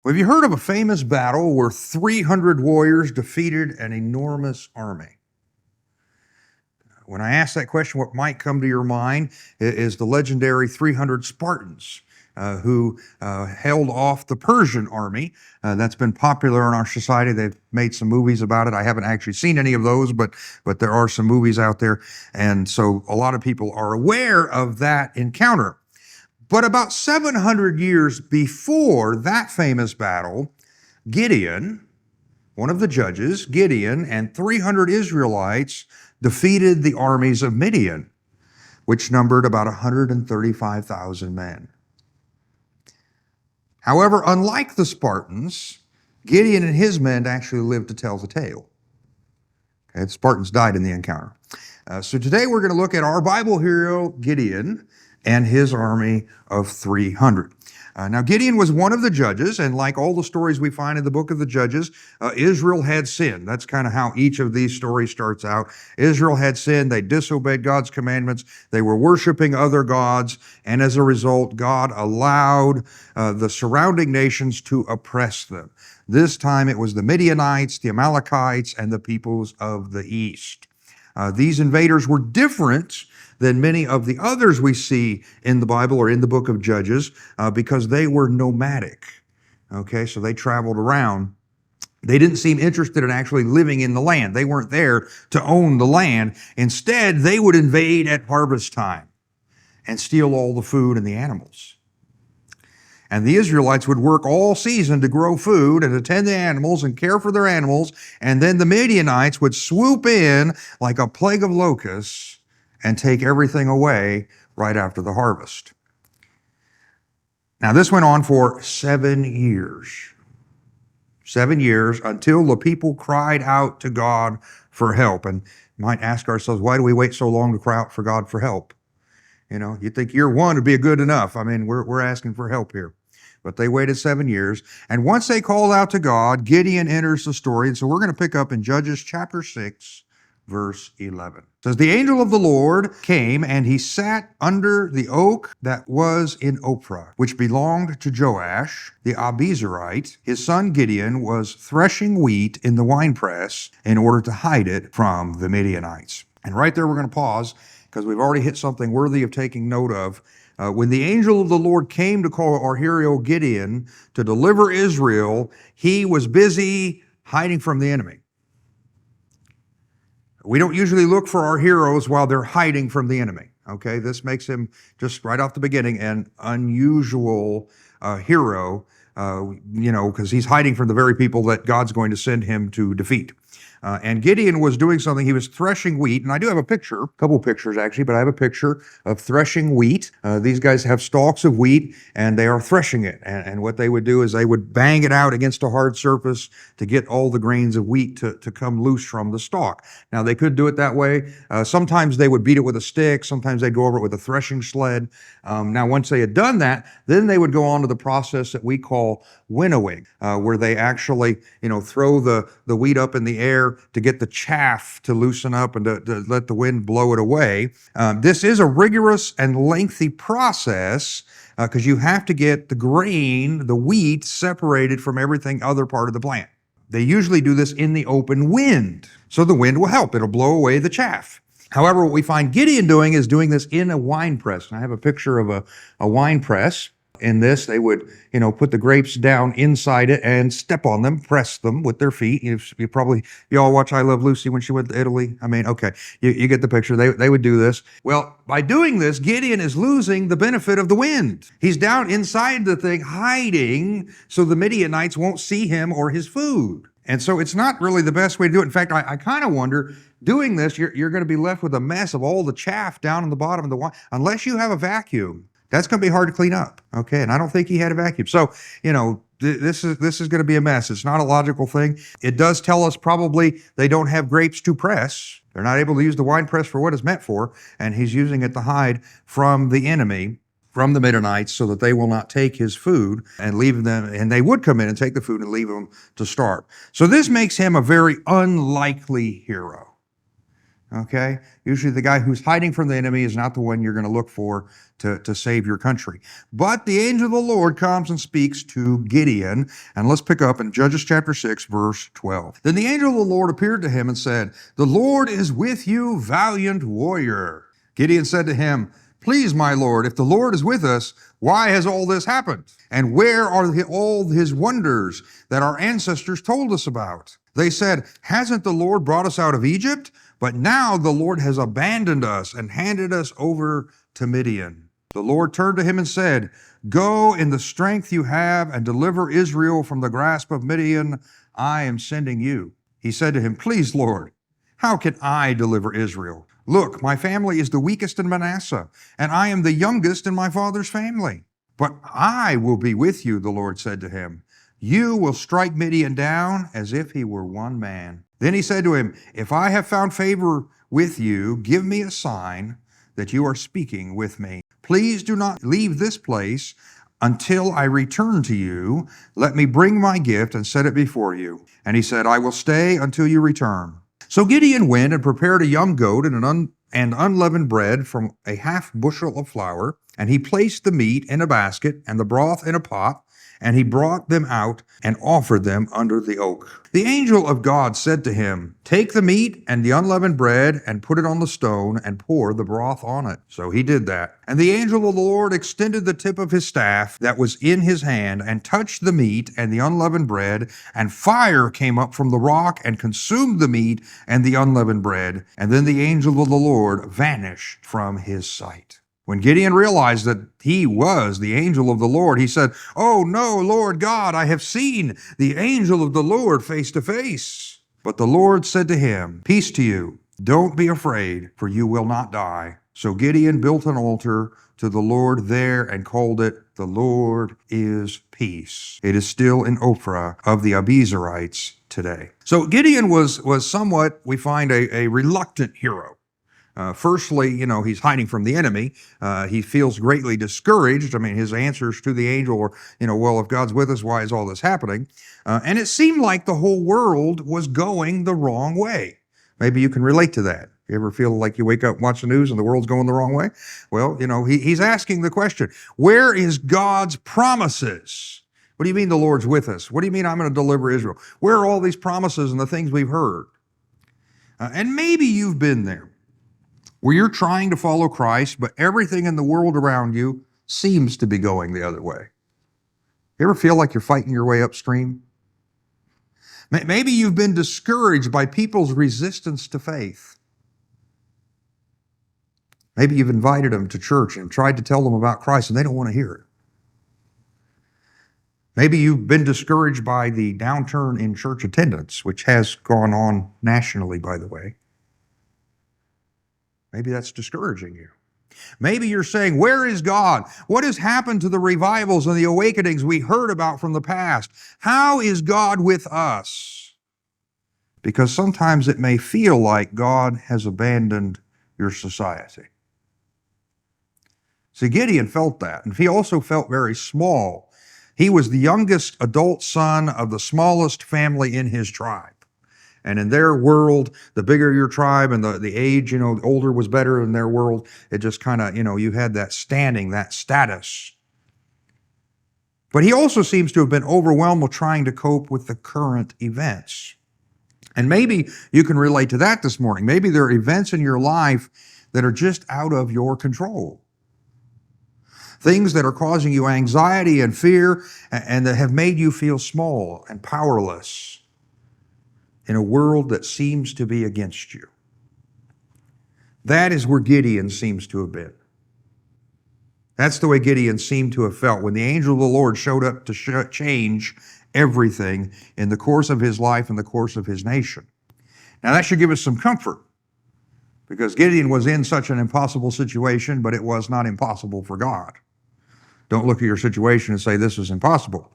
Have you heard of a famous battle where 300 warriors defeated an enormous army? When I ask that question, what might come to your mind is the legendary 300 Spartans who held off the Persian army. That's been popular in our society. They've made some movies about it. I haven't actually seen any of those, but there are some movies out there. And so a lot of people are aware of that encounter. But about 700 years before that famous battle, Gideon, one of the judges, Gideon, and 300 Israelites defeated the armies of Midian, which numbered about 135,000 men. However, unlike the Spartans, Gideon and his men actually lived to tell the tale. Okay, the Spartans died in the encounter. So today we're going to look at our Bible hero, Gideon, and his army of 300. Now, Gideon was one of the judges, and like all the stories we find in the book of the Judges, Israel had sinned. That's kind of how each of these stories starts out. Israel had sinned. They disobeyed God's commandments. They were worshiping other gods, and as a result, God allowed the surrounding nations to oppress them. This time it was the Midianites, the Amalekites, and the peoples of the east. These invaders were different than many of the others we see in the Bible or in the book of Judges because they were nomadic. Okay, so they traveled around. They didn't seem interested in actually living in the land. They weren't there to own the land. Instead, they would invade at harvest time and steal all the food and the animals. And the Israelites would work all season to grow food and attend the animals and care for their animals. And then the Midianites would swoop in like a plague of locusts and take everything away right after the harvest. Now, this went on for 7 years. 7 years until the people cried out to God for help. And we might ask ourselves, why do we wait so long to cry out for God for help? You know, you'd think year one would be good enough. I mean, we're asking for help here. But they waited 7 years. And once they called out to God, Gideon enters the story. And so we're going to pick up in Judges chapter 6, verse 11. It says, the angel of the Lord came, and he sat under the oak that was in Ophrah, which belonged to Joash, the Abizarite. His son Gideon was threshing wheat in the winepress in order to hide it from the Midianites. And right there we're going to pause, because we've already hit something worthy of taking note of. When the angel of the Lord came to call our hero Gideon to deliver Israel, he was busy hiding from the enemy. We don't usually look for our heroes while they're hiding from the enemy. Okay, this makes him, just right off the beginning, an unusual hero, because he's hiding from the very people that God's going to send him to defeat. And Gideon was doing something. He was threshing wheat. And I do have a picture, a couple pictures actually, but I have a picture of threshing wheat. These guys have stalks of wheat, and they are threshing it. And what they would do is they would bang it out against a hard surface to get all the grains of wheat to come loose from the stalk. Now, they could do it that way. Sometimes they would beat it with a stick. Sometimes they'd go over it with a threshing sled. Now, once they had done that, then they would go on to the process that we call winnowing, where they actually, throw the wheat up in the air to get the chaff to loosen up and to let the wind blow it away. This is a rigorous and lengthy process because you have to get the grain, the wheat, separated from everything other part of the plant. They usually do this in the open wind, so the wind will help. It'll blow away the chaff. However, what we find Gideon doing is doing this in a wine press. And I have a picture of a wine press. In this, they would, put the grapes down inside it and step on them, press them with their feet. You all watch I Love Lucy when she went to Italy. I mean, okay, you get the picture. They would do this. Well, by doing this, Gideon is losing the benefit of the wind. He's down inside the thing, hiding, so the Midianites won't see him or his food. And so it's not really the best way to do it. In fact, I kind of wonder, doing this, you're going to be left with a mess of all the chaff down in the bottom of the wine, unless you have a vacuum. That's going to be hard to clean up, okay? And I don't think he had a vacuum. So, this is going to be a mess. It's not a logical thing. It does tell us probably they don't have grapes to press. They're not able to use the wine press for what it's meant for, and he's using it to hide from the enemy, from the Midianites, so that they will not take his food and leave them, and they would come in and take the food and leave them to starve. So this makes him a very unlikely hero. Okay? Usually the guy who's hiding from the enemy is not the one you're going to look for to save your country. But the angel of the Lord comes and speaks to Gideon. And let's pick up in Judges chapter 6, verse 12. Then the angel of the Lord appeared to him and said, "The Lord is with you, valiant warrior." Gideon said to him, "Please, my Lord, if the Lord is with us, why has all this happened? And where are all his wonders that our ancestors told us about?" They said, "Hasn't the Lord brought us out of Egypt? But now the Lord has abandoned us and handed us over to Midian." The Lord turned to him and said, "Go in the strength you have and deliver Israel from the grasp of Midian. I am sending you." He said to him, "Please, Lord, how can I deliver Israel? Look, my family is the weakest in Manasseh, and I am the youngest in my father's family." "But I will be with you," the Lord said to him. "You will strike Midian down as if he were one man." Then he said to him, "If I have found favor with you, give me a sign that you are speaking with me. Please do not leave this place until I return to you. Let me bring my gift and set it before you." And he said, "I will stay until you return." So Gideon went and prepared a young goat and unleavened bread from a half bushel of flour, and he placed the meat in a basket and the broth in a pot, and he brought them out and offered them under the oak. The angel of God said to him, "Take the meat and the unleavened bread and put it on the stone and pour the broth on it." So he did that. And the angel of the Lord extended the tip of his staff that was in his hand and touched the meat and the unleavened bread, and fire came up from the rock and consumed the meat and the unleavened bread. And then the angel of the Lord vanished from his sight. When Gideon realized that he was the angel of the Lord, he said, "Oh no, Lord God, I have seen the angel of the Lord face to face." But the Lord said to him, "Peace to you. Don't be afraid, for you will not die." So Gideon built an altar to the Lord there and called it, "The Lord is Peace." It is still in Ophrah of the Abiezrites today. So Gideon was somewhat, we find, a reluctant hero. Firstly, he's hiding from the enemy. He feels greatly discouraged. I mean, his answers to the angel were, well, if God's with us, why is all this happening? And it seemed like the whole world was going the wrong way. Maybe you can relate to that. You ever feel like you wake up and watch the news and the world's going the wrong way? Well, he's asking the question, where is God's promises? What do you mean the Lord's with us? What do you mean I'm going to deliver Israel? Where are all these promises and the things we've heard? And maybe you've been there, where you're trying to follow Christ, but everything in the world around you seems to be going the other way. You ever feel like you're fighting your way upstream? Maybe you've been discouraged by people's resistance to faith. Maybe you've invited them to church and tried to tell them about Christ, and they don't want to hear it. Maybe you've been discouraged by the downturn in church attendance, which has gone on nationally, by the way. Maybe that's discouraging you. Maybe you're saying, where is God? What has happened to the revivals and the awakenings we heard about from the past? How is God with us? Because sometimes it may feel like God has abandoned your society. See, Gideon felt that, and he also felt very small. He was the youngest adult son of the smallest family in his tribe. And in their world, the bigger your tribe and the age, the older was better in their world. It just kind of, you had that standing, that status. But he also seems to have been overwhelmed with trying to cope with the current events. And maybe you can relate to that this morning. Maybe there are events in your life that are just out of your control. Things that are causing you anxiety and fear and that have made you feel small and powerless in a world that seems to be against you. That is where Gideon seems to have been. That's the way Gideon seemed to have felt when the angel of the Lord showed up to change everything in the course of his life and the course of his nation. Now that should give us some comfort, because Gideon was in such an impossible situation, but it was not impossible for God. Don't look at your situation and say, this is impossible.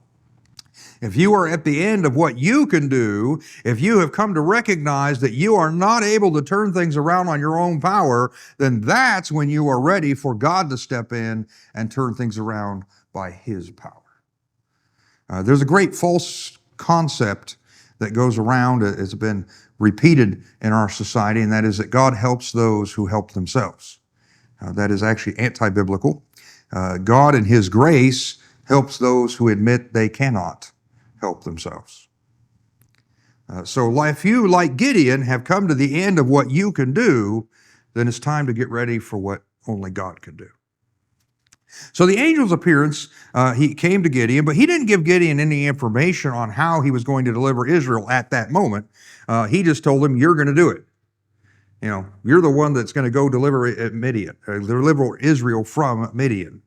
If you are at the end of what you can do, if you have come to recognize that you are not able to turn things around on your own power, then that's when you are ready for God to step in and turn things around by His power. There's a great false concept that goes around. It's been repeated in our society, and that is that God helps those who help themselves. That is actually anti-biblical. God in His grace helps those who admit they cannot help themselves. So if you, like Gideon, have come to the end of what you can do, then it's time to get ready for what only God can do. So the angel's appearance, he came to Gideon, but he didn't give Gideon any information on how he was going to deliver Israel at that moment. He just told him, you're going to do it. You know, you're the one that's going to go deliver Israel from Midian.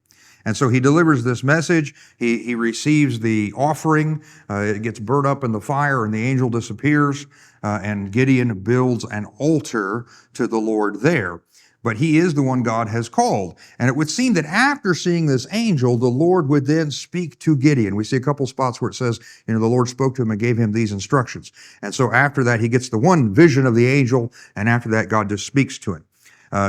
And so he delivers this message. He receives the offering. It gets burned up in the fire, and the angel disappears. And Gideon builds an altar to the Lord there. But he is the one God has called. And it would seem that after seeing this angel, the Lord would then speak to Gideon. We see a couple spots where it says, the Lord spoke to him and gave him these instructions. And so after that, he gets the one vision of the angel, and after that, God just speaks to him.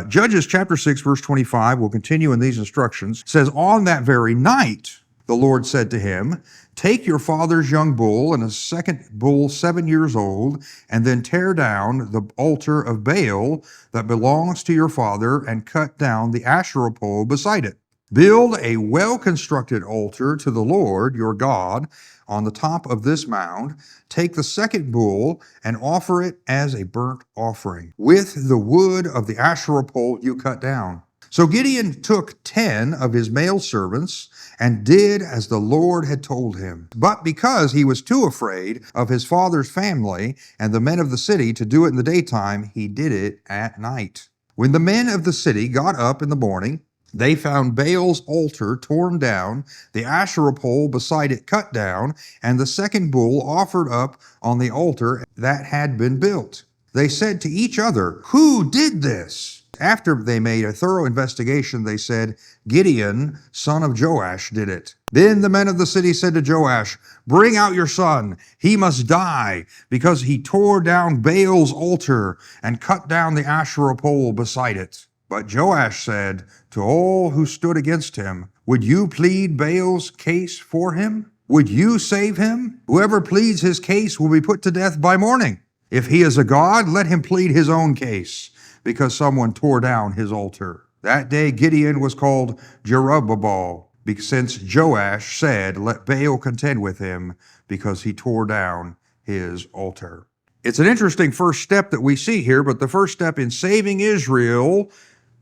Judges chapter 6, verse 25, will continue in these instructions. It says, on that very night, the Lord said to him, take your father's young bull and a second bull 7 years old, and then tear down the altar of Baal that belongs to your father and cut down the Asherah pole beside it. Build a well-constructed altar to the Lord your God on the top of this mound. Take the second bull and offer it as a burnt offering with the wood of the Asherah pole you cut down. So Gideon took 10 of his male servants and did as the Lord had told him. But because he was too afraid of his father's family and the men of the city to do it in the daytime, he did it at night. When the men of the city got up in the morning, they found Baal's altar torn down, the Asherah pole beside it cut down, and the second bull offered up on the altar that had been built. They said to each other, who did this? After they made a thorough investigation, they said, Gideon, son of Joash, did it. Then the men of the city said to Joash, bring out your son. He must die because he tore down Baal's altar and cut down the Asherah pole beside it. But Joash said to all who stood against him, would you plead Baal's case for him? Would you save him? Whoever pleads his case will be put to death by morning. If he is a god, let him plead his own case, because someone tore down his altar. That day Gideon was called Jerubbaal, since Joash said, let Baal contend with him, because he tore down his altar. It's an interesting first step that we see here, but the first step in saving Israel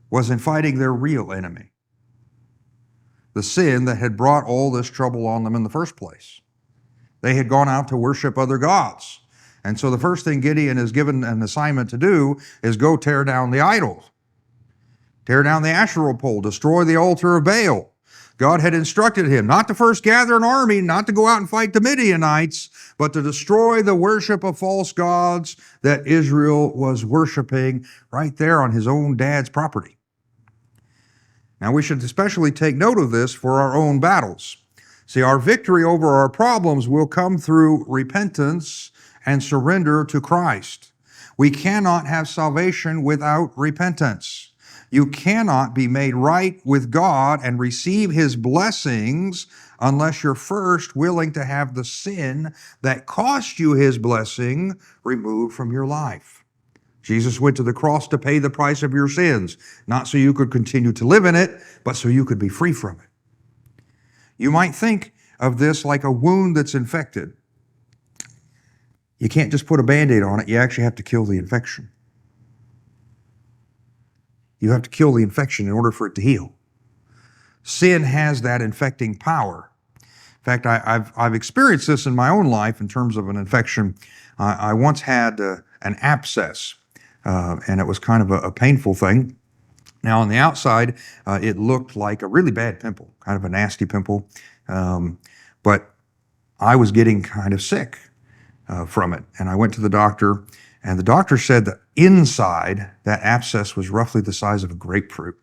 was in fighting their real enemy, the sin that had brought all this trouble on them in the first place. They had gone out to worship other gods. And so the first thing Gideon is given an assignment to do is go tear down the idols, tear down the Asherah pole, destroy the altar of Baal. God had instructed him not to first gather an army, not to go out and fight the Midianites, but to destroy the worship of false gods that Israel was worshiping right there on his own dad's property. Now we should especially take note of this for our own battles. See, our victory over our problems will come through repentance and surrender to Christ. We cannot have salvation without repentance. You cannot be made right with God and receive His blessings unless you're first willing to have the sin that cost you His blessing removed from your life. Jesus went to the cross to pay the price of your sins, not so you could continue to live in it, but so you could be free from it. You might think of this like a wound that's infected. You can't just put a Band-Aid on it. You actually have to kill the infection. You have to kill the infection in order for it to heal. Sin has that infecting power. In fact, I've experienced this in my own life in terms of an infection. I once had an abscess, and it was kind of a painful thing. Now, on the outside, it looked like a really bad pimple, kind of a nasty pimple, but I was getting kind of sick from it. And I went to the doctor, and the doctor said that inside that abscess was roughly the size of a grapefruit.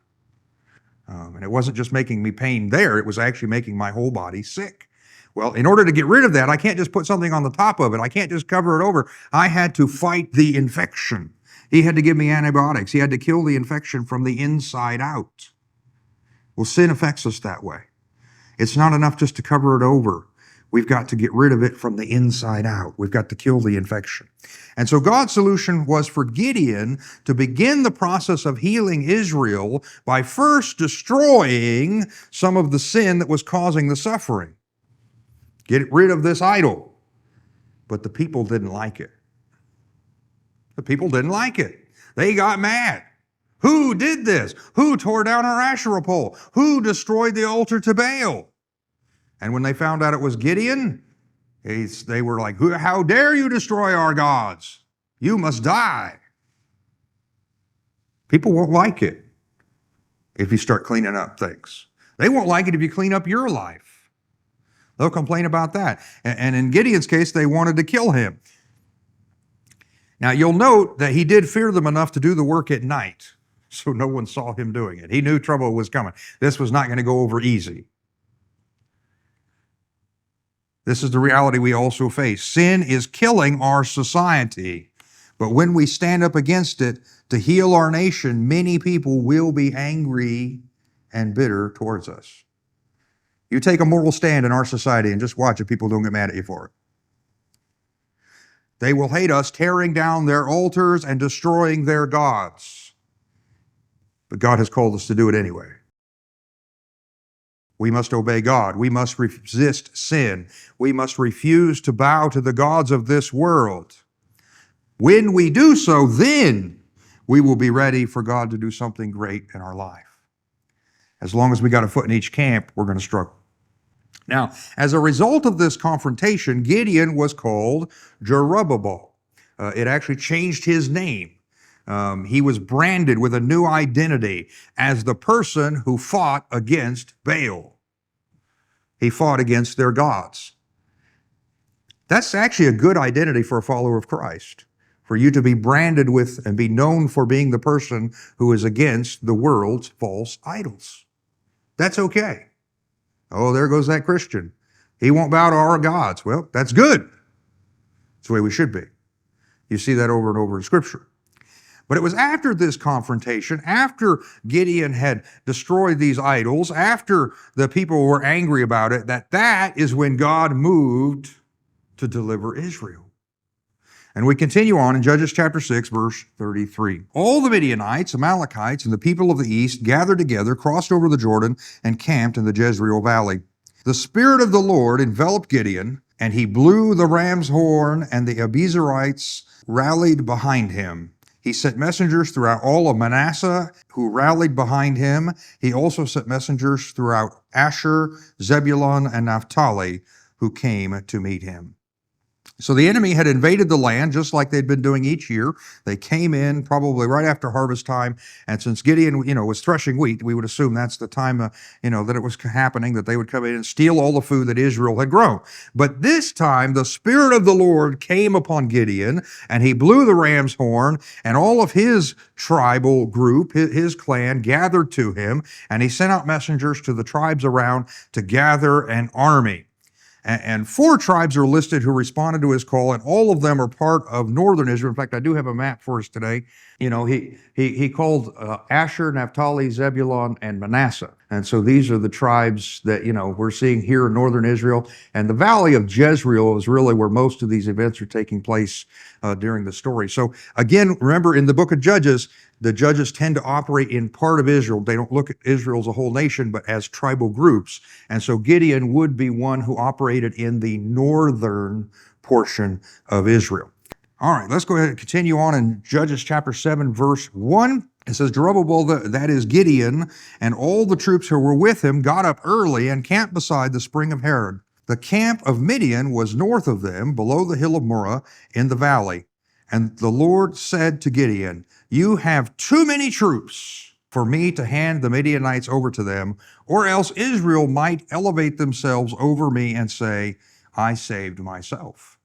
And it wasn't just making me pain there, it was actually making my whole body sick. Well, in order to get rid of that, I can't just put something on the top of it. I can't just cover it over. I had to fight the infection. He had to give me antibiotics. He had to kill the infection from the inside out. Well, sin affects us that way. It's not enough just to cover it over. We've got to get rid of it from the inside out. We've got to kill the infection. And so God's solution was for Gideon to begin the process of healing Israel by first destroying some of the sin that was causing the suffering. Get rid of this idol. But the people didn't like it. The people didn't like it. They got mad. Who did this? Who tore down our Asherah pole? Who destroyed the altar to Baal? And when they found out it was Gideon, they were like, how dare you destroy our gods? You must die. People won't like it if you start cleaning up things. They won't like it if you clean up your life. They'll complain about that. And in Gideon's case, they wanted to kill him. Now, you'll note that he did fear them enough to do the work at night, so no one saw him doing it. He knew trouble was coming. This was not going to go over easy. This is the reality we also face. Sin is killing our society, but when we stand up against it to heal our nation, many people will be angry and bitter towards us. You take a moral stand in our society and just watch if people don't get mad at you for it. They will hate us, tearing down their altars and destroying their gods. But God has called us to do it anyway. We must obey God. We must resist sin. We must refuse to bow to the gods of this world. When we do so, then we will be ready for God to do something great in our life. As long as we got a foot in each camp, we're going to struggle. Now, as a result of this confrontation, Gideon was called Jerubbaal. It actually changed his name. He was branded with a new identity as the person who fought against Baal. He fought against their gods. That's actually a good identity for a follower of Christ, for you to be branded with and be known for being the person who is against the world's false idols. That's okay. Oh, there goes that Christian. He won't bow to our gods. Well, that's good. That's the way we should be. You see that over and over in Scripture. But it was after this confrontation, after Gideon had destroyed these idols, after the people were angry about it, that is when God moved to deliver Israel. And we continue on in Judges chapter 6, verse 33. All the Midianites, Amalekites, and the people of the east gathered together, crossed over the Jordan, and camped in the Jezreel valley. The Spirit of the Lord enveloped Gideon, and he blew the ram's horn, and the Abiezrites rallied behind him. He sent messengers throughout all of Manasseh who rallied behind him. He also sent messengers throughout Asher, Zebulun, and Naphtali who came to meet him. So the enemy had invaded the land just like they'd been doing each year. They came in probably right after harvest time. And since Gideon, was threshing wheat, we would assume that's the time, that it was happening, that they would come in and steal all the food that Israel had grown. But this time, the Spirit of the Lord came upon Gideon, and he blew the ram's horn, and all of his tribal group, his clan, gathered to him, and he sent out messengers to the tribes around to gather an army. And 4 tribes are listed who responded to his call, and all of them are part of northern Israel. In fact, I do have a map for us today. He called Asher, Naphtali, Zebulun, and Manasseh. And so these are the tribes that, we're seeing here in northern Israel. And the valley of Jezreel is really where most of these events are taking place during the story. So again, remember in the book of Judges, the judges tend to operate in part of Israel. They don't look at Israel as a whole nation, but as tribal groups. And so Gideon would be one who operated in the northern portion of Israel. All right, let's go ahead and continue on in Judges chapter 7, verse 1. It says, Jerubbaal, that is Gideon, and all the troops who were with him got up early and camped beside the spring of Harod. The camp of Midian was north of them, below the hill of Moreh in the valley. And the Lord said to Gideon, you have too many troops for me to hand the Midianites over to them, or else Israel might elevate themselves over me and say, I saved myself.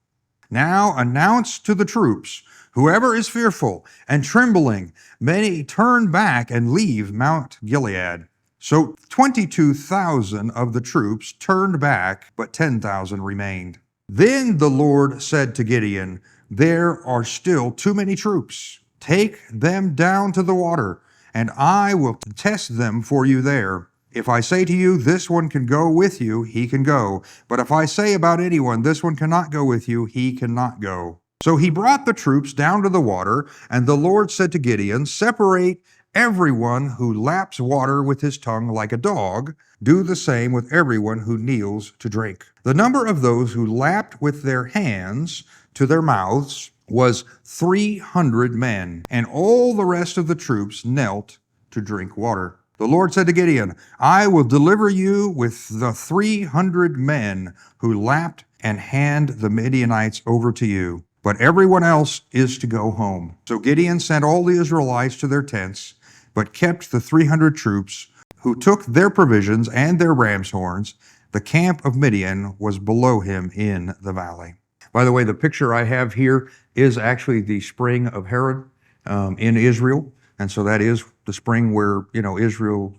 Now announce to the troops, whoever is fearful and trembling, may turn back and leave Mount Gilead. So 22,000 of the troops turned back, but 10,000 remained. Then the Lord said to Gideon, there are still too many troops. Take them down to the water, and I will test them for you there. If I say to you, this one can go with you, he can go. But if I say about anyone, this one cannot go with you, he cannot go. So he brought the troops down to the water, and the Lord said to Gideon, separate everyone who laps water with his tongue like a dog. Do the same with everyone who kneels to drink. The number of those who lapped with their hands to their mouths was 300 men, and all the rest of the troops knelt to drink water. The Lord said to Gideon, I will deliver you with the 300 men who lapped and hand the Midianites over to you, but everyone else is to go home. So Gideon sent all the Israelites to their tents, but kept the 300 troops who took their provisions and their ram's horns. The camp of Midian was below him in the valley. By the way, the picture I have here is actually the spring of Herod in Israel. And so that is the spring where, Israel,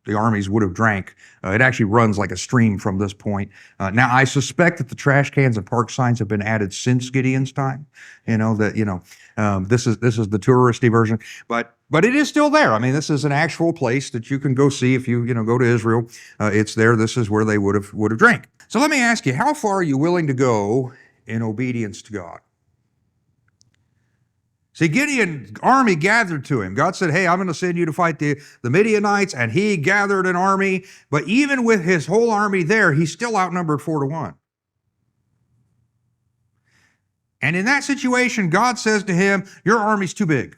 the armies would have drank. It actually runs like a stream from this point. Now, I suspect that the trash cans and park signs have been added since Gideon's time. This is the touristy version, but it is still there. I mean, this is an actual place that you can go see if you go to Israel. It's there. This is where they would have drank. So let me ask you, how far are you willing to go in obedience to God? See, Gideon's army gathered to him. God said, hey, I'm going to send you to fight the Midianites, and he gathered an army. But even with his whole army there, he's still outnumbered 4-1. And in that situation, God says to him, your army's too big.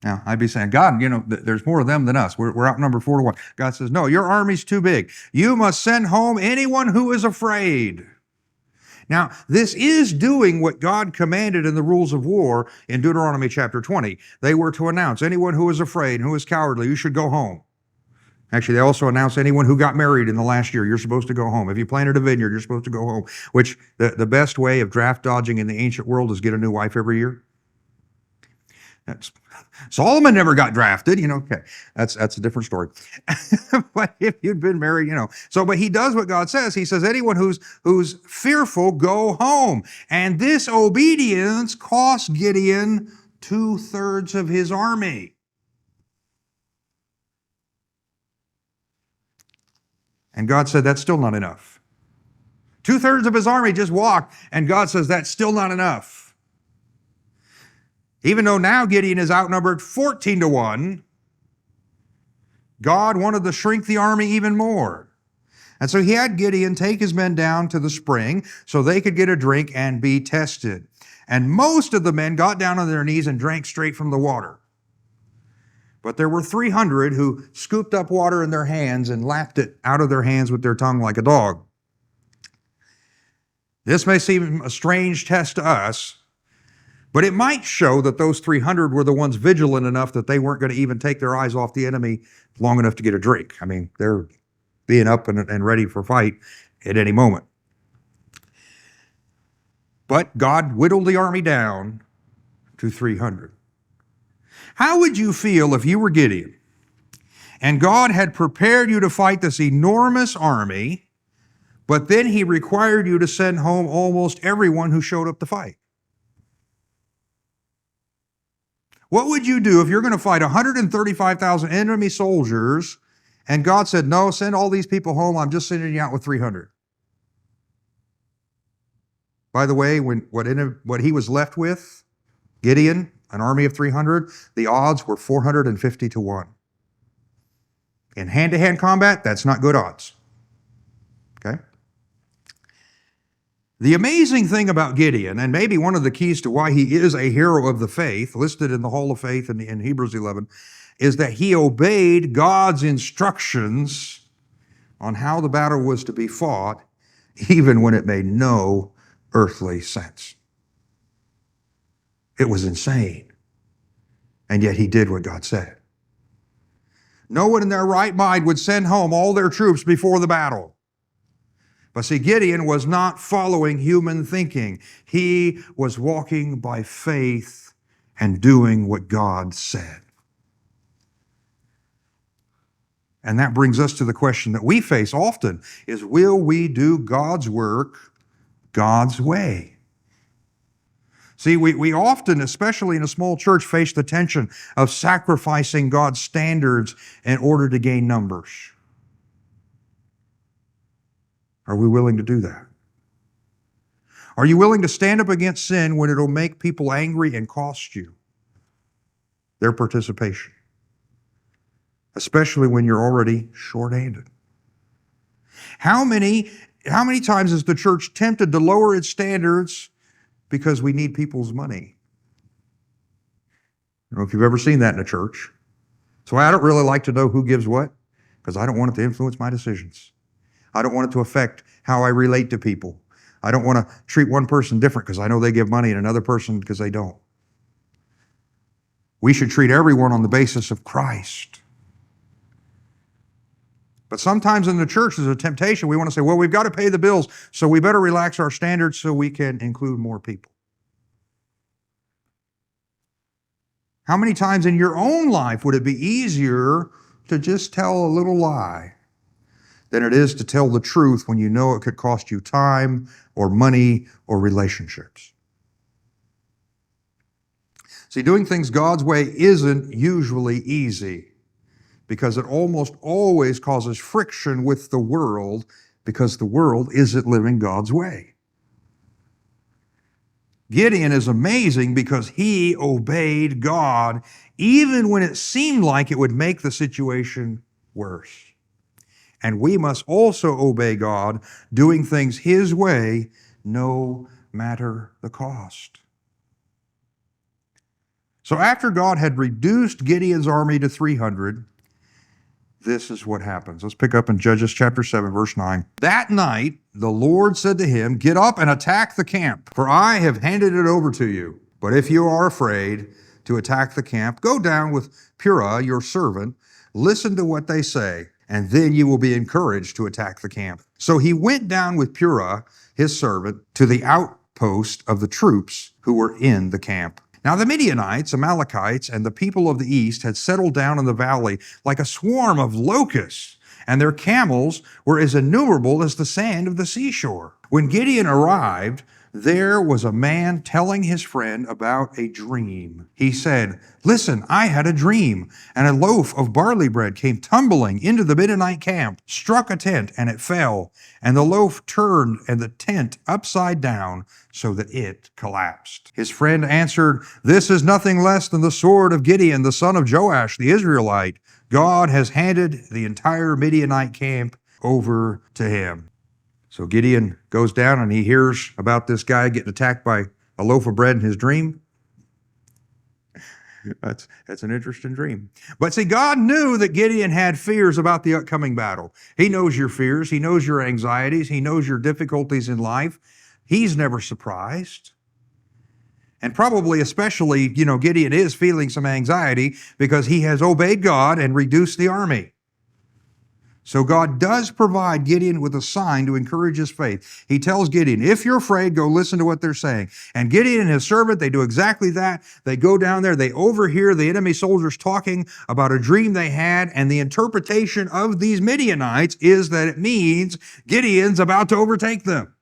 Now, I'd be saying, God, there's more of them than us. We're outnumbered 4-1. God says, no, your army's too big. You must send home anyone who is afraid. Now, this is doing what God commanded in the rules of war in Deuteronomy chapter 20. They were to announce anyone who is afraid, who is cowardly, you should go home. Actually, they also announced anyone who got married in the last year, you're supposed to go home. If you planted a vineyard, you're supposed to go home, which the best way of draft dodging in the ancient world is get a new wife every year. Solomon never got drafted, okay, that's a different story. But if you'd been married, but he does what God says. He says, anyone who's fearful, go home. And this obedience cost Gideon 2/3 of his army. And God said, that's still not enough. 2/3 of his army just walked, and God says, that's still not enough. Even though now Gideon is outnumbered 14-1, God wanted to shrink the army even more. And so he had Gideon take his men down to the spring so they could get a drink and be tested. And most of the men got down on their knees and drank straight from the water. But there were 300 who scooped up water in their hands and lapped it out of their hands with their tongue like a dog. This may seem a strange test to us, but it might show that those 300 were the ones vigilant enough that they weren't going to even take their eyes off the enemy long enough to get a drink. I mean, they're being up and ready for fight at any moment. But God whittled the army down to 300. How would you feel if you were Gideon and God had prepared you to fight this enormous army, but then he required you to send home almost everyone who showed up to fight? What would you do if you're going to fight 135,000 enemy soldiers and God said, no, send all these people home, I'm just sending you out with 300? By the way, what he was left with, Gideon, an army of 300, the odds were 450-1. In hand-to-hand combat, that's not good odds. Okay? The amazing thing about Gideon, and maybe one of the keys to why he is a hero of the faith, listed in the Hall of Faith in Hebrews 11, is that he obeyed God's instructions on how the battle was to be fought, even when it made no earthly sense. It was insane. And yet he did what God said. No one in their right mind would send home all their troops before the battle. But see, Gideon was not following human thinking. He was walking by faith and doing what God said. And that brings us to the question that we face often is, will we do God's work God's way? See, we often, especially in a small church, face the tension of sacrificing God's standards in order to gain numbers. Are we willing to do that? Are you willing to stand up against sin when it'll make people angry and cost you their participation? Especially when you're already short-handed. How many times is the church tempted to lower its standards because we need people's money? I don't know if you've ever seen that in a church. So I don't really like to know who gives what, because I don't want it to influence my decisions. I don't want it to affect how I relate to people. I don't want to treat one person different because I know they give money and another person because they don't. We should treat everyone on the basis of Christ. But sometimes in the church there's a temptation. We want to say, well, we've got to pay the bills, so we better relax our standards so we can include more people. How many times in your own life would it be easier to just tell a little lie than it is to tell the truth when you know it could cost you time or money or relationships? See, doing things God's way isn't usually easy because it almost always causes friction with the world because the world isn't living God's way. Gideon is amazing because he obeyed God even when it seemed like it would make the situation worse. And we must also obey God, doing things His way, no matter the cost. So after God had reduced Gideon's army to 300, this is what happens. Let's pick up in Judges chapter 7, verse 9. That night, the Lord said to him, "Get up and attack the camp, for I have handed it over to you. But if you are afraid to attack the camp, go down with Purah, your servant, listen to what they say, and then you will be encouraged to attack the camp." So he went down with Purah, his servant, to the outpost of the troops who were in the camp. Now the Midianites, Amalekites, and the people of the east had settled down in the valley like a swarm of locusts, and their camels were as innumerable as the sand of the seashore. When Gideon arrived, there was a man telling his friend about a dream. He said, "Listen, I had a dream, and a loaf of barley bread came tumbling into the Midianite camp, struck a tent, and it fell, and the loaf turned and the tent upside down so that it collapsed." His friend answered, "This is nothing less than the sword of Gideon, the son of Joash, the Israelite. God has handed the entire Midianite camp over to him." So Gideon goes down and he hears about this guy getting attacked by a loaf of bread in his dream. That's an interesting dream. But see, God knew that Gideon had fears about the upcoming battle. He knows your fears. He knows your anxieties. He knows your difficulties in life. He's never surprised. And probably especially, Gideon is feeling some anxiety because he has obeyed God and reduced the army. So God does provide Gideon with a sign to encourage his faith. He tells Gideon, if you're afraid, go listen to what they're saying. And Gideon and his servant, they do exactly that. They go down there, they overhear the enemy soldiers talking about a dream they had, and the interpretation of these Midianites is that it means Gideon's about to overtake them.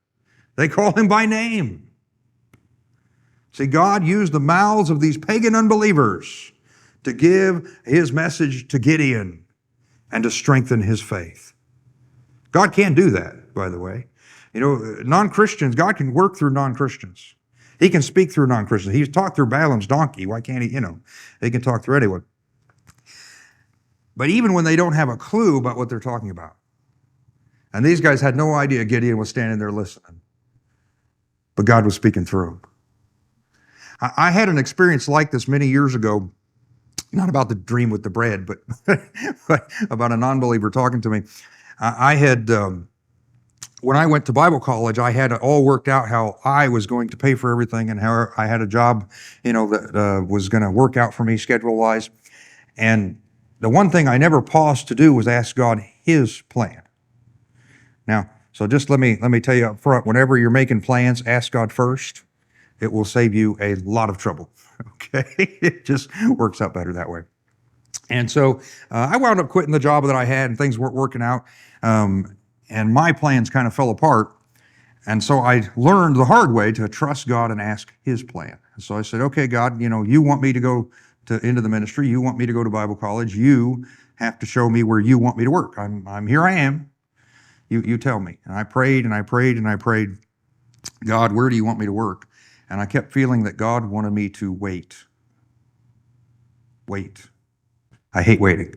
They call him by name. See, God used the mouths of these pagan unbelievers to give his message to Gideon and to strengthen his faith. God can do that, by the way. Non-Christians, God can work through non-Christians. He can speak through non-Christians. He's talked through Balaam's donkey. Why can't he? He can talk through anyone. But even when they don't have a clue about what they're talking about. And these guys had no idea Gideon was standing there listening. But God was speaking through him. I had an experience like this many years ago. Not about the dream with the bread, but about a non-believer talking to me. I had, when I went to Bible college, I had it all worked out how I was going to pay for everything and how I had a job, that was going to work out for me schedule-wise. And the one thing I never paused to do was ask God His plan. Now, so just let me tell you up front, whenever you're making plans, ask God first. It will save you a lot of trouble. Okay, it just works out better that way. And so I wound up quitting the job that I had, and things weren't working out. And my plans kind of fell apart. And so I learned the hard way to trust God and ask His plan. And so I said, okay, God, you want me to go into the ministry. You want me to go to Bible college. You have to show me where you want me to work. I'm here I am. You tell me. And I prayed and I prayed and I prayed, God, where do you want me to work? And I kept feeling that God wanted me to wait. Wait. I hate waiting.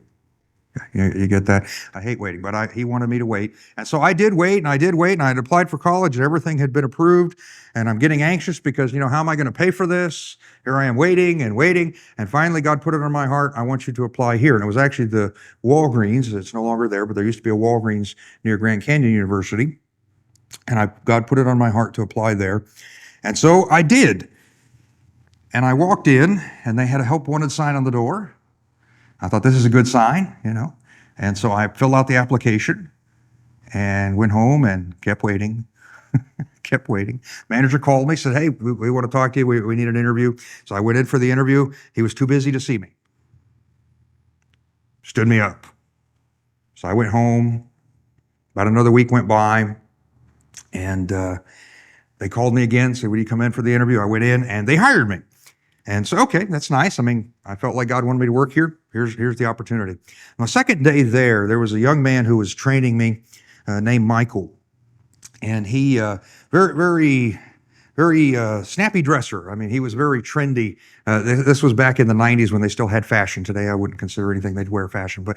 You get that? I hate waiting, but He wanted me to wait. And so I did wait, and I did wait, and I had applied for college, and everything had been approved, and I'm getting anxious because, how am I going to pay for this? Here I am waiting and waiting, and finally God put it on my heart, I want you to apply here. And it was actually the Walgreens. It's no longer there, but there used to be a Walgreens near Grand Canyon University, and God put it on my heart to apply there. And so I did. And I walked in, and they had a help wanted sign on the door. I thought, this is a good sign, And so I filled out the application and went home and kept waiting, kept waiting. Manager called me, said, hey, we want to talk to you. We need an interview. So I went in for the interview. He was too busy to see me. Stood me up. So I went home. About another week went by, and they called me again, said, would you come in for the interview? I went in, and they hired me. And so, okay, that's nice. I felt like God wanted me to work here. Here's the opportunity. My second day there was a young man who was training me named Michael. And he, very snappy dresser. He was very trendy. This was back in the 90s when they still had fashion. Today, I wouldn't consider anything they'd wear fashion, but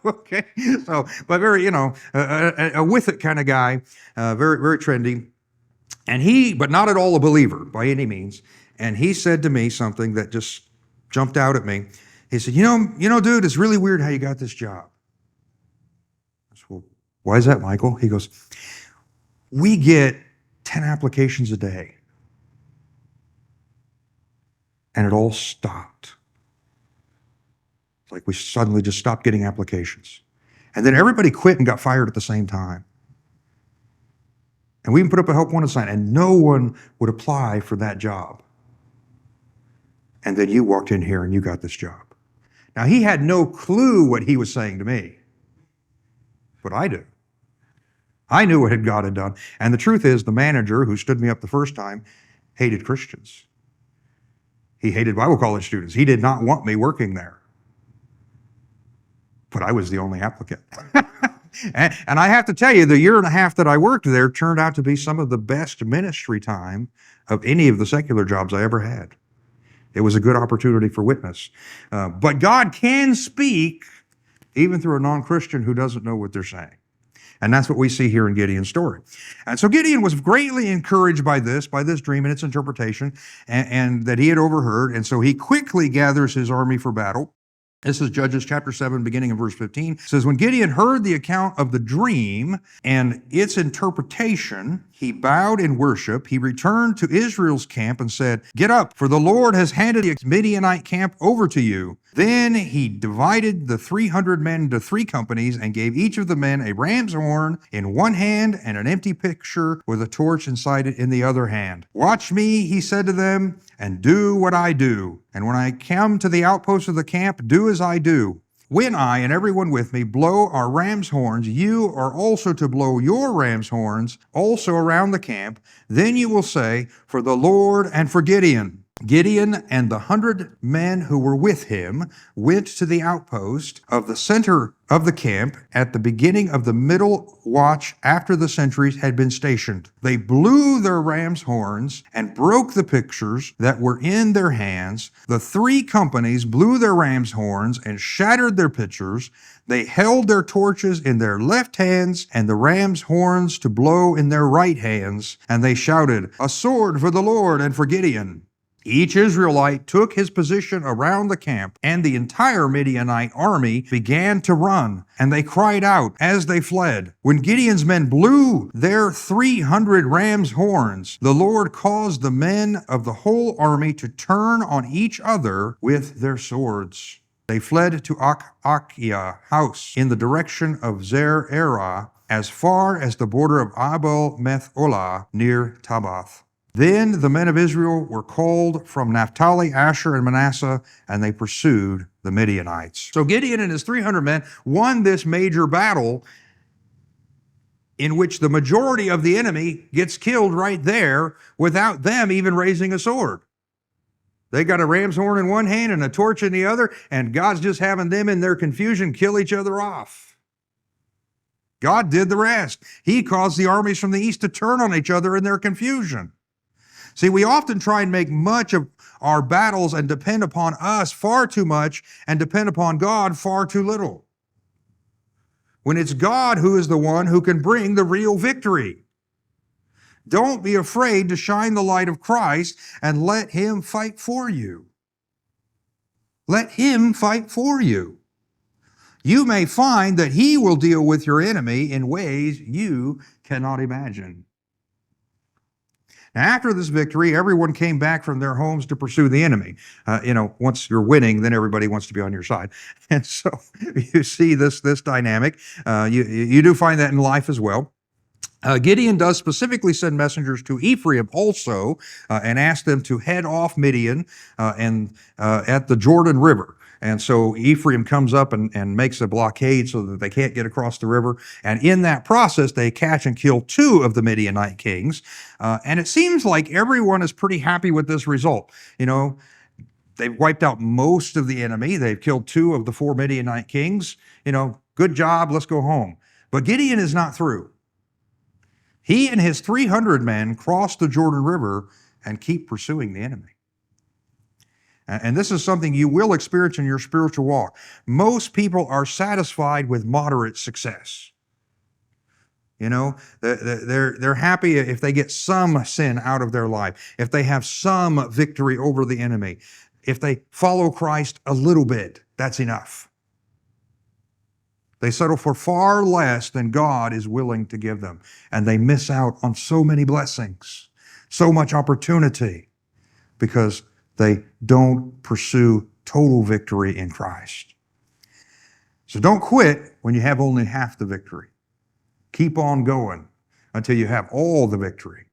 okay. So, but very, a with it kind of guy, very, very trendy. And but not at all a believer by any means. And he said to me something that just jumped out at me. He said, dude, it's really weird how you got this job. I said, well, why is that, Michael? He goes, we get 10 applications a day. And it all stopped. It's like we suddenly just stopped getting applications. And then everybody quit and got fired at the same time. And we even put up a help wanted sign, and no one would apply for that job. And then you walked in here and you got this job. Now, he had no clue what he was saying to me, but I do. I knew what God had done. And the truth is, the manager who stood me up the first time hated Christians. He hated Bible college students. He did not want me working there. But I was the only applicant. And I have to tell you, the year and a half that I worked there turned out to be some of the best ministry time of any of the secular jobs I ever had. It was a good opportunity for witness. But God can speak even through a non-Christian who doesn't know what they're saying. And that's what we see here in Gideon's story. And so Gideon was greatly encouraged by this dream and its interpretation, and that he had overheard. And so he quickly gathers his army for battle. This is Judges chapter 7, beginning in verse 15. It says, when Gideon heard the account of the dream and its interpretation, he bowed in worship. He returned to Israel's camp and said, get up, for the Lord has handed the Midianite camp over to you. Then he divided the 300 men into 3 companies and gave each of the men a ram's horn in one hand and an empty pitcher with a torch inside it in the other hand. Watch me, he said to them, and do what I do. And when I come to the outposts of the camp, do as I do. When I and everyone with me blow our ram's horns, you are also to blow your ram's horns also around the camp. Then you will say, for the Lord and for Gideon. Gideon and the 100 men who were with him went to the outpost of the center of the camp at the beginning of the middle watch after the sentries had been stationed. They blew their ram's horns and broke the pitchers that were in their hands. The 3 companies blew their ram's horns and shattered their pitchers. They held their torches in their left hands and the ram's horns to blow in their right hands. And they shouted, a sword for the Lord and for Gideon. Each Israelite took his position around the camp, and the entire Midianite army began to run, and they cried out as they fled. When Gideon's men blew their 300 ram's horns, the Lord caused the men of the whole army to turn on each other with their swords. They fled to Achiah house in the direction of Zer-Erah, as far as the border of Abel-Meth-Olah near Tabbath. Then the men of Israel were called from Naphtali, Asher, and Manasseh, and they pursued the Midianites. So Gideon and his 300 men won this major battle in which the majority of the enemy gets killed right there without them even raising a sword. They got a ram's horn in one hand and a torch in the other, and God's just having them in their confusion kill each other off. God did the rest. He caused the armies from the east to turn on each other in their confusion. See, we often try and make much of our battles and depend upon us far too much and depend upon God far too little, when it's God who is the one who can bring the real victory. Don't be afraid to shine the light of Christ and let Him fight for you. Let Him fight for you. You may find that He will deal with your enemy in ways you cannot imagine. Now, after this victory, everyone came back from their homes to pursue the enemy. Once you're winning, then everybody wants to be on your side. And so you see this dynamic. You do find that in life as well. Gideon does specifically send messengers to Ephraim also and ask them to head off Midian and at the Jordan River. And so Ephraim comes up and makes a blockade so that they can't get across the river. And in that process, they catch and kill 2 of the Midianite kings. And it seems like everyone is pretty happy with this result. They've wiped out most of the enemy. They've killed 2 of the 4 Midianite kings. Good job, let's go home. But Gideon is not through. He and his 300 men cross the Jordan River and keep pursuing the enemy. And this is something you will experience in your spiritual walk. Most people are satisfied with moderate success. They're happy if they get some sin out of their life, if they have some victory over the enemy, if they follow Christ a little bit, that's enough. They settle for far less than God is willing to give them, and they miss out on so many blessings, so much opportunity, because they don't pursue total victory in Christ. So don't quit when you have only half the victory. Keep on going until you have all the victory.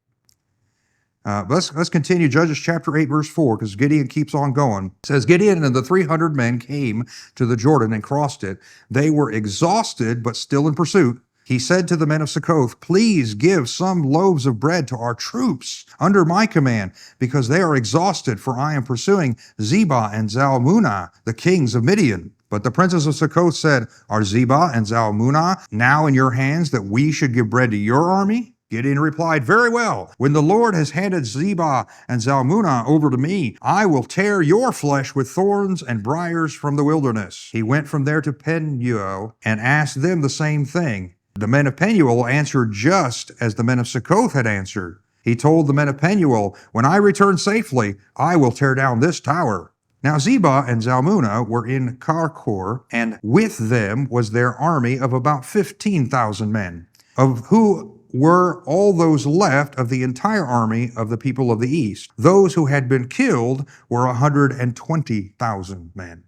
Let's continue Judges chapter 8, verse 4, because Gideon keeps on going. It says, Gideon and the 300 men came to the Jordan and crossed it. They were exhausted, but still in pursuit. He said to the men of Succoth, please give some loaves of bread to our troops under my command, because they are exhausted, for I am pursuing Zebah and Zalmunna, the kings of Midian. But the princes of Succoth said, are Zebah and Zalmunna now in your hands that we should give bread to your army? Gideon replied, very well. When the Lord has handed Zebah and Zalmunna over to me, I will tear your flesh with thorns and briars from the wilderness. He went from there to Penuel and asked them the same thing. The men of Penuel answered just as the men of Succoth had answered. He told the men of Penuel, when I return safely, I will tear down this tower. Now Zebah and Zalmunna were in Karkor, and with them was their army of about 15,000 men, of who were all those left of the entire army of the people of the east. Those who had been killed were 120,000 men.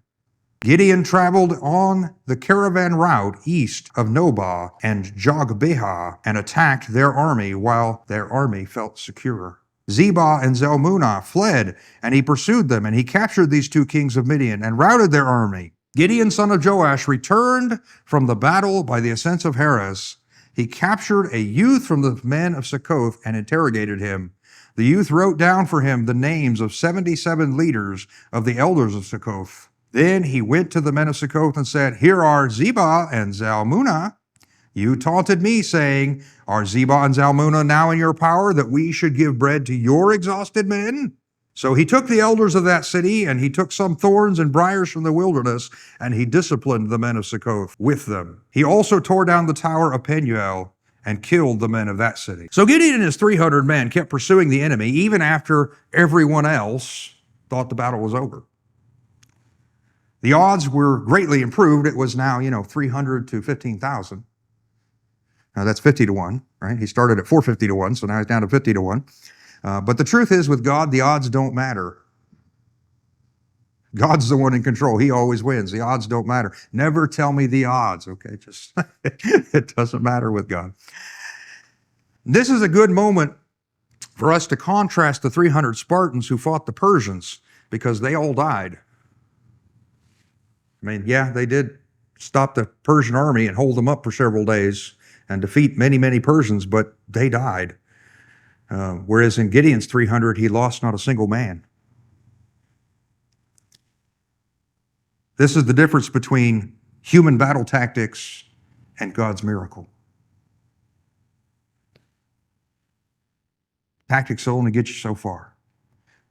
Gideon traveled on the caravan route east of Nobah and Jogbehah and attacked their army while their army felt secure. Zebah and Zalmunna fled, and he pursued them, and he captured these 2 kings of Midian and routed their army. Gideon, son of Joash, returned from the battle by the ascents of Heres. He captured a youth from the men of Succoth and interrogated him. The youth wrote down for him the names of 77 leaders of the elders of Succoth. Then he went to the men of Succoth and said, here are Zebah and Zalmunna. You taunted me, saying, are Zebah and Zalmunna now in your power, that we should give bread to your exhausted men? So he took the elders of that city, and he took some thorns and briars from the wilderness, and he disciplined the men of Succoth with them. He also tore down the tower of Penuel and killed the men of that city. So Gideon and his 300 men kept pursuing the enemy, even after everyone else thought the battle was over. The odds were greatly improved. It was now, 300 to 15,000. Now that's 50 to 1, right? He started at 450 to 1, so now he's down to 50 to 1. But the truth is, with God, the odds don't matter. God's the one in control. He always wins. The odds don't matter. Never tell me the odds, okay? Just it doesn't matter with God. This is a good moment for us to contrast the 300 Spartans who fought the Persians, because they all died. I mean, yeah, they did stop the Persian army and hold them up for several days and defeat many, many Persians, but they died. Whereas in Gideon's 300, he lost not a single man. This is the difference between human battle tactics and God's miracle. Tactics will only get you so far,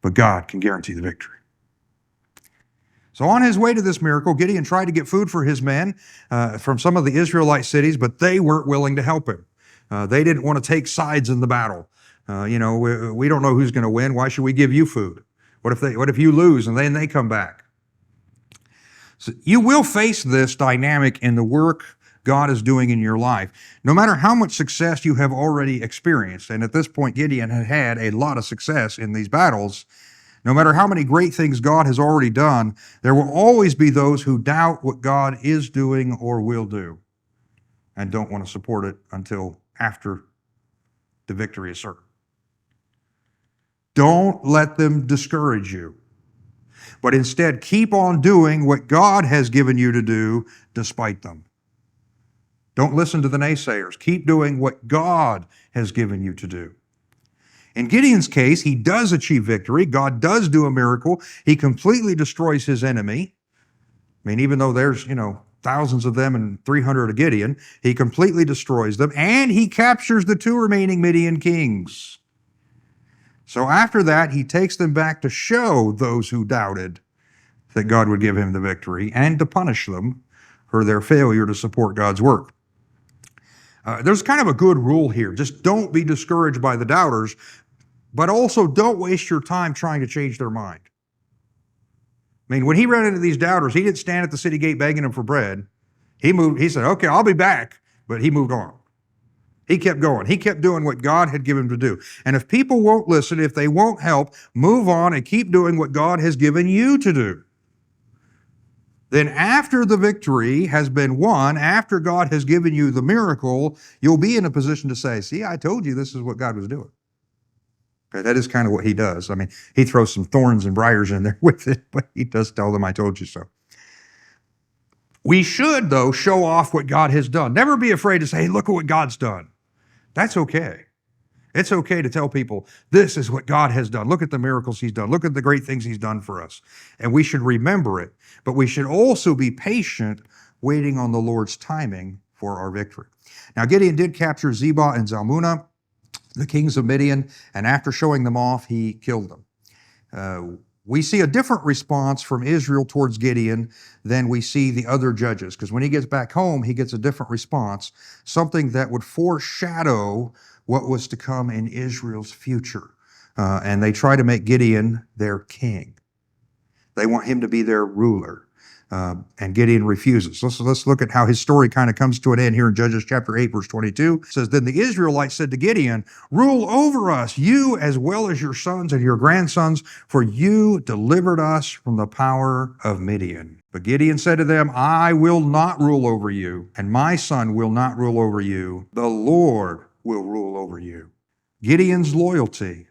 but God can guarantee the victory. So on his way to this miracle, Gideon tried to get food for his men from some of the Israelite cities, but they weren't willing to help him. They didn't want to take sides in the battle. We don't know who's going to win. Why should we give you food? What if you lose and then they come back? So you will face this dynamic in the work God is doing in your life, no matter how much success you have already experienced. And at this point, Gideon had had a lot of success in these battles. No matter how many great things God has already done, there will always be those who doubt what God is doing or will do and don't want to support it until after the victory is certain. Don't let them discourage you, but instead keep on doing what God has given you to do despite them. Don't listen to the naysayers. Keep doing what God has given you to do. In Gideon's case, he does achieve victory. God does do a miracle. He completely destroys his enemy. I mean, even though there's, thousands of them and 300 of Gideon, he completely destroys them, and he captures the 2 remaining Midian kings. So after that, he takes them back to show those who doubted that God would give him the victory and to punish them for their failure to support God's work. There's kind of a good rule here. Just don't be discouraged by the doubters, but also don't waste your time trying to change their mind. I mean, when he ran into these doubters, he didn't stand at the city gate begging them for bread. He said, okay, I'll be back, but he moved on. He kept going. He kept doing what God had given him to do. And if people won't listen, if they won't help, move on and keep doing what God has given you to do. Then after the victory has been won, after God has given you the miracle, you'll be in a position to say, see, I told you this is what God was doing. Okay, that is kind of what he does. I mean, he throws some thorns and briars in there with it, but he does tell them, I told you so. We should, though, show off what God has done. Never be afraid to say, hey, look at what God's done. That's okay. It's okay to tell people, this is what God has done. Look at the miracles he's done. Look at the great things he's done for us. And we should remember it. But we should also be patient, waiting on the Lord's timing for our victory. Now, Gideon did capture Zebah and Zalmunna, the kings of Midian, and after showing them off, he killed them. We see a different response from Israel towards Gideon than we see the other judges, because when he gets back home, he gets a different response, something that would foreshadow what was to come in Israel's future. And they try to make Gideon their king. They want him to be their ruler. And Gideon refuses. Let's look at how his story kind of comes to an end here in Judges chapter 8, verse 22. It says, then the Israelites said to Gideon, rule over us, you as well as your sons and your grandsons, for you delivered us from the power of Midian. But Gideon said to them, I will not rule over you, and my son will not rule over you. The Lord will rule over you. Gideon's loyalty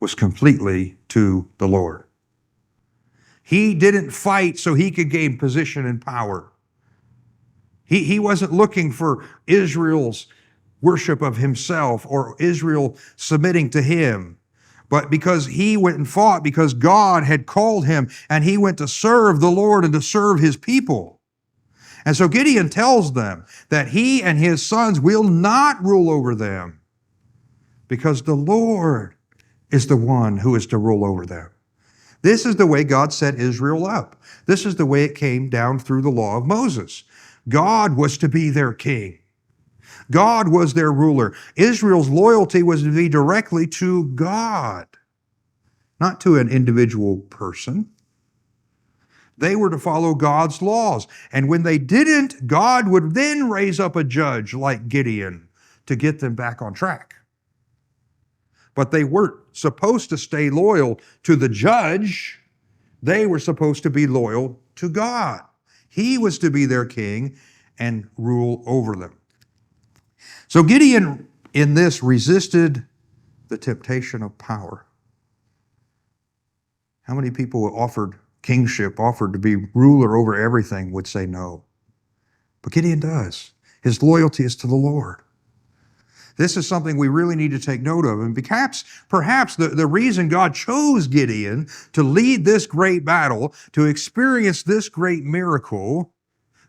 was completely to the Lord. He didn't fight so he could gain position and power. He wasn't looking for Israel's worship of himself or Israel submitting to him. But because he went and fought, because God had called him, and he went to serve the Lord and to serve his people. And so Gideon tells them that he and his sons will not rule over them, because the Lord is the one who is to rule over them. This is the way God set Israel up. This is the way it came down through the law of Moses. God was to be their king. God was their ruler. Israel's loyalty was to be directly to God, not to an individual person. They were to follow God's laws. And when they didn't, God would then raise up a judge like Gideon to get them back on track. But they weren't supposed to stay loyal to the judge. They were supposed to be loyal to God. He was to be their king and rule over them. So Gideon, in this, resisted the temptation of power. How many people offered kingship, offered to be ruler over everything, would say no? But Gideon does. His loyalty is to the Lord. This is something we really need to take note of. And perhaps the reason God chose Gideon to lead this great battle, to experience this great miracle,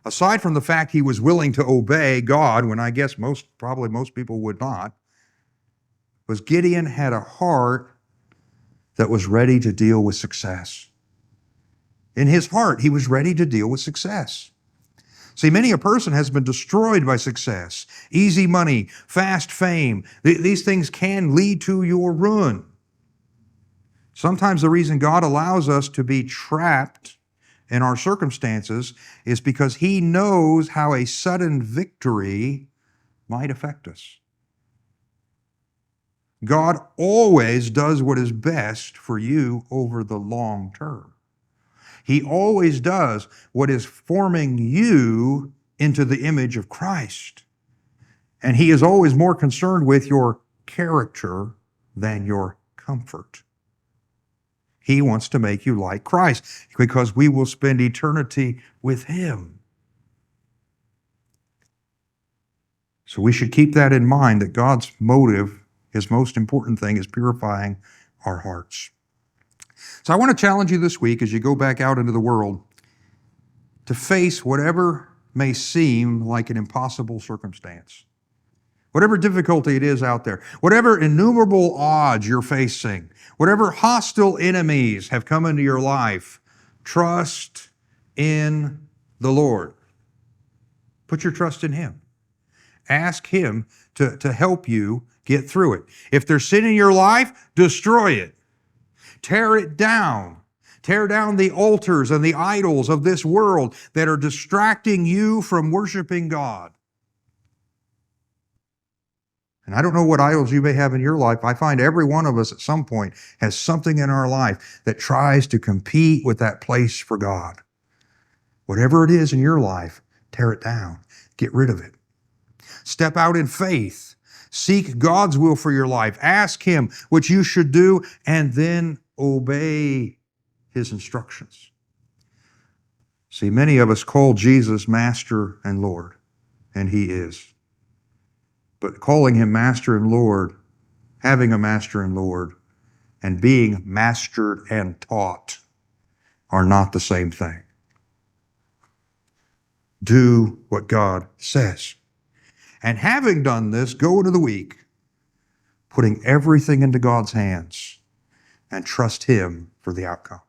aside from the fact he was willing to obey God, when I guess probably most people would not, was Gideon had a heart that was ready to deal with success. In his heart, he was ready to deal with success. See, many a person has been destroyed by success. Easy money, fast fame. These things can lead to your ruin. Sometimes the reason God allows us to be trapped in our circumstances is because He knows how a sudden victory might affect us. God always does what is best for you over the long term. He always does what is forming you into the image of Christ. And He is always more concerned with your character than your comfort. He wants to make you like Christ because we will spend eternity with Him. So we should keep that in mind, that God's motive, His most important thing, is purifying our hearts. So I want to challenge you this week as you go back out into the world to face whatever may seem like an impossible circumstance. Whatever difficulty it is out there, whatever innumerable odds you're facing, whatever hostile enemies have come into your life, trust in the Lord. Put your trust in Him. Ask Him to help you get through it. If there's sin in your life, destroy it. Tear it down. Tear down the altars and the idols of this world that are distracting you from worshiping God. And I don't know what idols you may have in your life. I find every one of us at some point has something in our life that tries to compete with that place for God. Whatever it is in your life, tear it down. Get rid of it. Step out in faith. Seek God's will for your life. Ask Him what you should do, and then obey His instructions. See, many of us call Jesus Master and Lord, and He is. But calling Him Master and Lord, having a Master and Lord, and being mastered and taught are not the same thing. Do what God says. And having done this, go into the week, putting everything into God's hands, and trust Him for the outcome.